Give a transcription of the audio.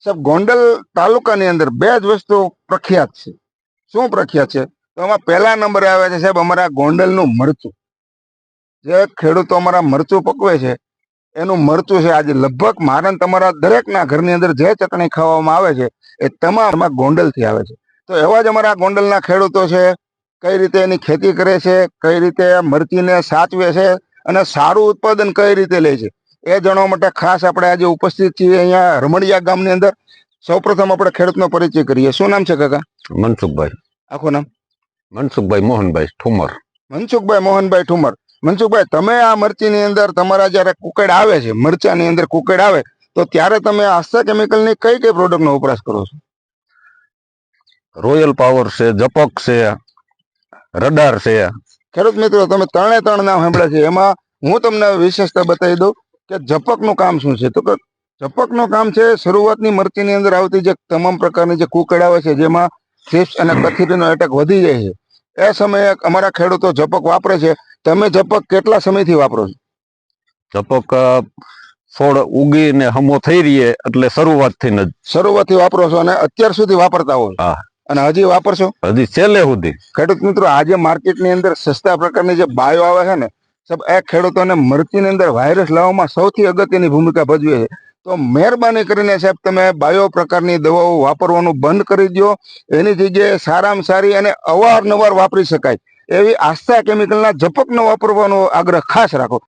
સાહેબ ગોંડલ તાલુકાની અંદર બે જ વસ્તુ પ્રખ્યાત છે. શું પ્રખ્યાત છે? તો એમાં પહેલા નંબરે આવે છે સાહેબ અમારા ગોંડલનું મરચું. જે ખેડૂતો અમારા મરચું પકવે છે એનું મરચું છે. આજે લગભગ મારા ને તમારા દરેકના ઘરની અંદર જે ચટણી ખાવામાં આવે છે એ તમામ ગોંડલથી આવે છે. તો એવા જ અમારા ગોંડલના ખેડૂતો છે, કઈ રીતે એની ખેતી કરે છે, કઈ રીતે મરચીને સાચવે છે અને સારું ઉત્પાદન કઈ રીતે લે છે એ જાણવા માટે ખાસ આપણે આજે ઉપસ્થિત છીએ અહીંયા રમણીયા ગામની અંદર. સૌપ્રથમ આપણે ખેડૂતનો પરિચય કરીએ. શું નામ છે કાકા? મનસુખભાઈ. આખું નામ? મનસુખભાઈ મોહનભાઈ ઠુમર. મનસુખભાઈ મોહનભાઈ ઠુમર. મનસુખભાઈ, તમે આ મરચીની અંદર તમારા જયારે કુકડ આવે છે, મરચાની અંદર કુકડ આવે તો ત્યારે તમે આસ્થા કેમિકલની કઈ કઈ પ્રોડક્ટનો વપરાશ કરો છો? રોયલ પાવર છે, જપક છે, રડાર છે. ખેડૂત મિત્રો, તમે ત્રણે ત્રણ નામ સાંભળ્યા છે. એમાં હું તમને વિશેષતા બતાવી દઉં કે જપકનું કામ શું છે. તો કે જપકનું કામ છે શરૂઆતની મરચીની અંદર આવતી જે તમામ પ્રકારની જે કુકડ આવે છે જેમાં થ્રિપ્સ અને કથીરીનો એટેક વધી જાય છે, એ સમયે અમારા ખેડૂતો જપક વાપરે છે. તમે જપક કેટલા સમયથી વાપરો છો? જપક છોડ ઉગીને હમો થઈ રહીએ એટલે શરૂઆતથી વાપરો છો અને અત્યાર સુધી વાપરતા હોય? હા. અને હજી વાપરશો? હજી છેલ્લે સુધી. ખેડૂત મિત્રો, આજે માર્કેટની અંદર સસ્તા પ્રકારની જે બાયો આવે છે ને સાહેબ, એ ખેડૂતોને મરચીની અંદર વાયરસ લાવવામાં સૌથી અગત્યની ભૂમિકા ભજવે છે. તો મહેરબાની કરીને સાહેબ તમે બાયો પ્રકારની દવાઓ વાપરવાનું બંધ કરી દો. એની જગ્યાએ સારામાં સારી અને અવારનવાર વાપરી શકાય એવી આસ્થા કેમિકલના જપકનો વાપરવાનો આગ્રહ ખાસ રાખો.